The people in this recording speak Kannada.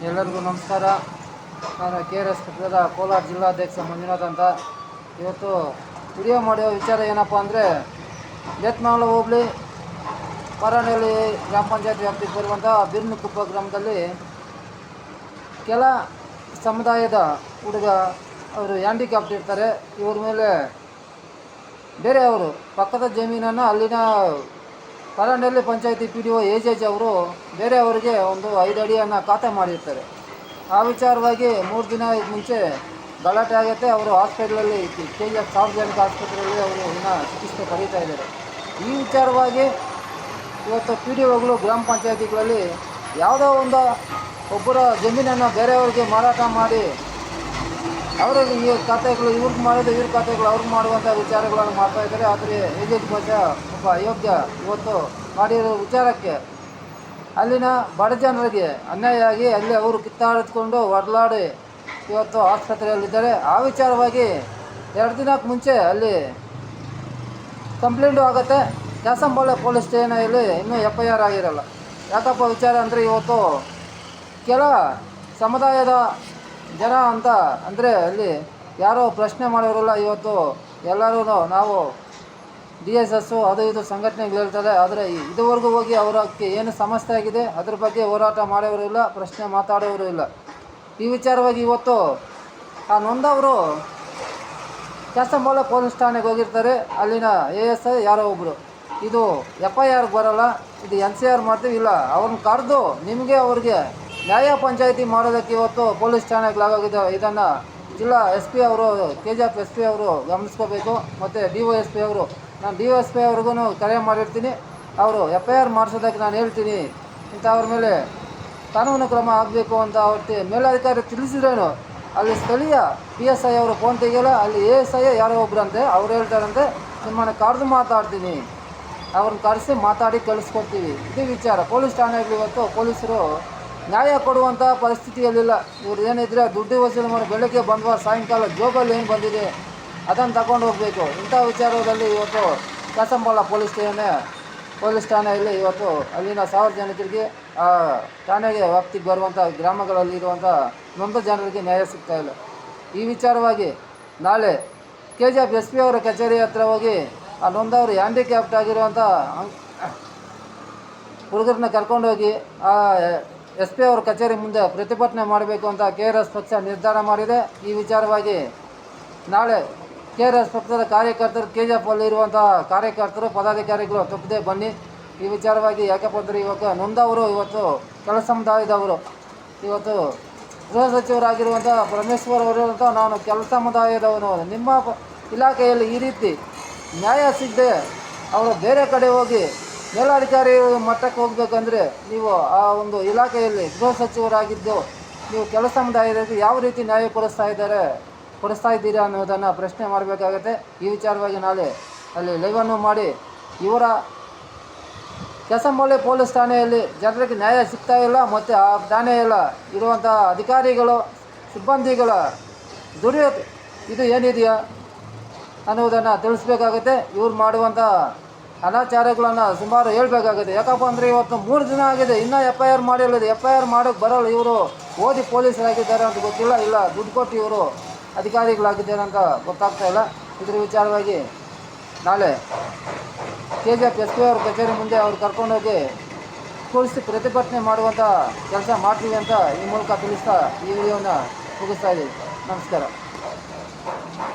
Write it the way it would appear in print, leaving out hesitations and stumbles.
ಎಲ್ಲರಿಗೂ ನಮಸ್ಕಾರ. ನಾನು KRS ಪಕ್ಷದ ಕೋಲಾರ ಜಿಲ್ಲಾಧ್ಯಕ್ಷ ಮಂಜುನಾಥ್ ಅಂತ. ಇವತ್ತು ವಿಡಿಯೋ ಮಾಡೋ ವಿಚಾರ ಏನಪ್ಪ ಅಂದರೆ, ಬೇತ್ಮಂಗಲ ಹೋಬಳಿ ಪರಾನಹಳ್ಳಿ ಗ್ರಾಮ ಪಂಚಾಯತ್ ವ್ಯಾಪ್ತಿಗೆ ಬರುವಂಥ ಬಿರ್ನಕುಪ್ಪ ಗ್ರಾಮದಲ್ಲಿ ಕೆಲ ಸಮುದಾಯದ ಹುಡುಗ ಅವರು ಹ್ಯಾಂಡಿಕ್ಯಾಪ್ಟ್ ಇರ್ತಾರೆ. ಇವ್ರ ಮೇಲೆ ಬೇರೆಯವರು ಪಕ್ಕದ ಜಮೀನನ್ನು ಅಲ್ಲಿನ ಪರಾನಹಳ್ಳಿ ಪಂಚಾಯತಿ PDO AJJ ಅವರು ಬೇರೆಯವರಿಗೆ ಒಂದು 5 ಅಡಿಯನ್ನು ಖಾತೆ ಮಾಡಿರ್ತಾರೆ. ಆ ವಿಚಾರವಾಗಿ 3 ದಿನ ಮುಂಚೆ ಗಲಾಟೆ ಆಗುತ್ತೆ. ಅವರು ಹಾಸ್ಪಿಟ್ಲಲ್ಲಿ KGF ಸಾರ್ವಜನಿಕ ಆಸ್ಪತ್ರೆಯಲ್ಲಿ ಅವರು ಇನ್ನೂ ಚಿಕಿತ್ಸೆ ಪಡೀತಾ ಇದ್ದಾರೆ. ಈ ವಿಚಾರವಾಗಿ ಇವತ್ತು PDOಗಳು ಗ್ರಾಮ ಪಂಚಾಯತಿಗಳಲ್ಲಿ ಯಾವುದೋ ಒಬ್ಬರ ಜಮೀನನ್ನು ಬೇರೆಯವರಿಗೆ ಮಾರಾಟ ಮಾಡಿ ಅವರಿಗೆ ಈ ಖಾತೆಗಳು ಇವ್ರಿಗೆ ಮಾಡೋದು, ಇವ್ರ ಖಾತೆಗಳು ಅವ್ರಿಗೆ ಮಾಡುವಂಥ ವಿಚಾರಗಳನ್ನು ಮಾಡ್ತಾಯಿದ್ದಾರೆ. ಆದರೆ AJJ ಬಾಷ ಒಬ್ಬ ಅಯೋಗ್ಯ ಇವತ್ತು ಮಾಡಿರೋ ವಿಚಾರಕ್ಕೆ ಅಲ್ಲಿನ ಬಡ ಜನರಿಗೆ ಅನ್ಯಾಯ ಆಗಿ ಅಲ್ಲಿ ಅವರು ಕಿತ್ತಾಡಿಕೊಂಡು ಹೊರಲಾಡಿ ಇವತ್ತು ಆಸ್ಪತ್ರೆಯಲ್ಲಿದ್ದಾರೆ. ಆ ವಿಚಾರವಾಗಿ 2 ದಿನಕ್ಕೆ ಮುಂಚೆ ಅಲ್ಲಿ ಕಂಪ್ಲೇಂಟು ಆಗುತ್ತೆ. ಕ್ಯಾಸಂಬಾಳೆ ಪೊಲೀಸ್ ಸ್ಟೇಷನಲ್ಲಿ ಇನ್ನೂ FIR ಆಗಿರಲ್ಲ. ಯಾಕಪ್ಪ ವಿಚಾರ ಅಂದರೆ, ಇವತ್ತು ಕೆಲ ಸಮುದಾಯದ ಜನ ಅಂತ ಅಂದರೆ ಅಲ್ಲಿ ಯಾರೋ ಪ್ರಶ್ನೆ ಮಾಡೋರಲ್ಲ. ಇವತ್ತು ಎಲ್ಲರೂ ನಾವು DSS ಅದು ಇದು ಸಂಘಟನೆಗಳು ಹೇಳ್ತಾರೆ. ಆದರೆ ಇದುವರೆಗೂ ಹೋಗಿ ಅವರಕ್ಕೆ ಏನು ಸಮಸ್ಯೆ ಆಗಿದೆ ಅದ್ರ ಬಗ್ಗೆ ಹೋರಾಟ ಮಾಡೋರು ಇಲ್ಲ, ಪ್ರಶ್ನೆ ಮಾತಾಡೋರು ಇಲ್ಲ. ಈ ವಿಚಾರವಾಗಿ ಇವತ್ತು ಆ ನೊಂದವರು ಕ್ಯಾಸಂಬಾಳೆ ಪೊಲೀಸ್ ಠಾಣೆಗೆ ಹೋಗಿರ್ತಾರೆ. ಅಲ್ಲಿನ ASI ಯಾರೋ ಒಬ್ಬರು ಇದು FIRಗೆ ಬರೋಲ್ಲ, ಇದು NCR ಮಾಡ್ತೀವಿ, ಇಲ್ಲ ಅವ್ರನ್ನ ಕರೆದು ನಿಮಗೆ ಅವ್ರಿಗೆ ನ್ಯಾಯ ಪಂಚಾಯಿತಿ ಮಾಡೋದಕ್ಕೆ ಇವತ್ತು ಪೊಲೀಸ್ ಠಾಣೆಗಳಾಗೋಗಿದೆ. ಇದನ್ನು ಜಿಲ್ಲಾ SP ಅವರು KGF SP ಅವರು ಗಮನಿಸ್ಕೋಬೇಕು. ಮತ್ತು DYSP ಅವರು, ನಾನು DYSP ಅವ್ರಿಗೂ ಕರೆ ಮಾಡಿರ್ತೀನಿ. ಅವರು FIR ಮಾಡಿಸೋದಕ್ಕೆ ನಾನು ಹೇಳ್ತೀನಿ, ಇಂಥವ್ರ ಮೇಲೆ ಕಾನೂನು ಕ್ರಮ ಆಗಬೇಕು ಅಂತ ಅವ್ರ ಮೇಲಧಿಕಾರಿ ತಿಳಿಸಿದ್ರೇನು ಅಲ್ಲಿ ಸ್ಥಳೀಯ PSI ಅವರು ಫೋನ್ ತೆಗಿಯಲ್ಲ. ಅಲ್ಲಿ ASI ಯಾರೋ ಒಬ್ರಂತೆ ಅವ್ರು ಹೇಳ್ತಾರಂತೆ, ನಿಮ್ಮನ್ನು ಕರೆದು ಮಾತಾಡ್ತೀನಿ, ಅವ್ರನ್ನ ಕರೆಸಿ ಮಾತಾಡಿ ಕಳಿಸ್ಕೊಡ್ತೀವಿ. ಇದು ವಿಚಾರ. ಪೊಲೀಸ್ ಠಾಣೆಗಳು ಇವತ್ತು ಪೊಲೀಸರು ನ್ಯಾಯ ಕೊಡುವಂಥ ಪರಿಸ್ಥಿತಿಯಲ್ಲಿಲ್ಲ. ಇವ್ರು ಏನಿದ್ರೆ ದುಡ್ಡು ವಸೂಲಿ ಮಾಡಿ ಬೆಳಗ್ಗೆ ಬಂದವ ಸಾಯಂಕಾಲ ಜೋಬಲ್ಲಿ ಏನು ಬಂದಿದೆ ಅದನ್ನು ತಗೊಂಡು ಹೋಗಬೇಕು. ಇಂಥ ವಿಚಾರದಲ್ಲಿ ಇವತ್ತು ಕ್ಯಾಸಂಬಾಳೆ ಪೊಲೀಸ್ ಠಾಣೆಯಲ್ಲಿ ಇವತ್ತು ಅಲ್ಲಿನ ಸಾರ್ವಜನಿಕರಿಗೆ ಆ ಠಾಣೆಗೆ ವ್ಯಾಪ್ತಿಗೆ ಬರುವಂಥ ಗ್ರಾಮಗಳಲ್ಲಿ ಇರುವಂಥ ನೊಂದ ಜನರಿಗೆ ನ್ಯಾಯ ಸಿಗ್ತಾಯಿಲ್ಲ. ಈ ವಿಚಾರವಾಗಿ ನಾಳೆ KGF SP ಅವರ ಕಚೇರಿ ಹತ್ರ ಹೋಗಿ ಆ ನೊಂದವರು ಹ್ಯಾಂಡಿಕ್ಯಾಪ್ಟ್ ಆಗಿರುವಂಥ ಹುಡುಗರನ್ನ ಕರ್ಕೊಂಡೋಗಿ ಆ SP ಅವ್ರ ಕಚೇರಿ ಮುಂದೆ ಪ್ರತಿಭಟನೆ ಮಾಡಬೇಕು ಅಂತ KRS ಪಕ್ಷ ನಿರ್ಧಾರ ಮಾಡಿದೆ. ಈ ವಿಚಾರವಾಗಿ ನಾಳೆ KRS ಪಕ್ಷದ ಕಾರ್ಯಕರ್ತರು, KGF ಅಲ್ಲಿರುವಂಥ ಕಾರ್ಯಕರ್ತರು, ಪದಾಧಿಕಾರಿಗಳು ತಪ್ಪದೆ ಬನ್ನಿ. ಈ ವಿಚಾರವಾಗಿ ಯಾಕಪ್ಪ ಅಂದರೆ, ಇವಾಗ ನೊಂದವರು ಇವತ್ತು ಕೆಲ ಸಮುದಾಯದವರು ಇವತ್ತು ಗೃಹ ಸಚಿವರಾಗಿರುವಂಥ ಪರಮೇಶ್ವರ್ ಅವರು ಅಂತ, ನಾನು ಕೆಲ ಸಮುದಾಯದವನು, ನಿಮ್ಮ ಇಲಾಖೆಯಲ್ಲಿ ಈ ರೀತಿ ನ್ಯಾಯ ಸಿಗದೆ ಅವರು ಬೇರೆ ಕಡೆ ಹೋಗಿ ಮೇಲಾಧಿಕಾರಿ ಮಟ್ಟಕ್ಕೆ ಹೋಗ್ಬೇಕಂದ್ರೆ ನೀವು ಆ ಒಂದು ಇಲಾಖೆಯಲ್ಲಿ ಗೃಹ ಸಚಿವರಾಗಿದ್ದು ನೀವು ಕೆಲ ಸಮುದಾಯದಲ್ಲಿ ಯಾವ ರೀತಿ ನ್ಯಾಯ ಕೊಡಿಸ್ತಾ ಇದ್ದೀರಾ ಅನ್ನೋದನ್ನು ಪ್ರಶ್ನೆ ಮಾಡಬೇಕಾಗತ್ತೆ. ಈ ವಿಚಾರವಾಗಿ ನಾಳೆ ಅಲ್ಲಿ ಲೈವನ್ನು ಮಾಡಿ ಇವರ ಕ್ಯಾಸಂಬಾಳೆ ಪೊಲೀಸ್ ಠಾಣೆಯಲ್ಲಿ ಜನರಿಗೆ ನ್ಯಾಯ ಸಿಗ್ತಾ ಇಲ್ಲ, ಮತ್ತು ಆ ಠಾಣೆಯಲ್ಲ ಇರುವಂಥ ಅಧಿಕಾರಿಗಳು, ಸಿಬ್ಬಂದಿಗಳ ದುಡಿಯೋದು ಇದು ಏನಿದೆಯಾ ಅನ್ನೋದನ್ನು ತಿಳಿಸ್ಬೇಕಾಗತ್ತೆ. ಇವ್ರು ಮಾಡುವಂಥ ಅನಾಚಾರಗಳನ್ನು ಸುಮಾರು ಹೇಳ್ಬೇಕಾಗುತ್ತೆ. ಯಾಕಪ್ಪ ಅಂದರೆ, ಇವತ್ತು 3 ದಿನ ಆಗಿದೆ, ಇನ್ನೂ FIR ಮಾಡಿಲ್ಲ. FIR ಮಾಡೋಕ್ಕೆ ಬರೋಲ್ಲ. ಇವರು ಓದಿ ಪೊಲೀಸರಾಗಿದ್ದಾರೆ ಅಂತ ಗೊತ್ತಿಲ್ಲ, ಇಲ್ಲ ದುಡ್ಡು ಕೊಟ್ಟು ಇವರು ಅಧಿಕಾರಿಗಳಾಗಿದ್ದಾರೆ ಅಂತ ಗೊತ್ತಾಗ್ತಾ ಇಲ್ಲ. ಇದ್ರ ವಿಚಾರವಾಗಿ ನಾಳೆ KGF SP ಅವ್ರ ಕಚೇರಿ ಮುಂದೆ ಅವ್ರು ಕರ್ಕೊಂಡೋಗಿ ಕೂರಿಸಿ ಪ್ರತಿಭಟನೆ ಮಾಡುವಂಥ ಕೆಲಸ ಮಾಡ್ತೀವಿ ಅಂತ ಈ ಮೂಲಕ ತಿಳಿಸ್ತಾ ಈ ವಿಡಿಯೋನ ಮುಗಿಸ್ತಾ ಇದ್ದೀವಿ. ನಮಸ್ಕಾರ.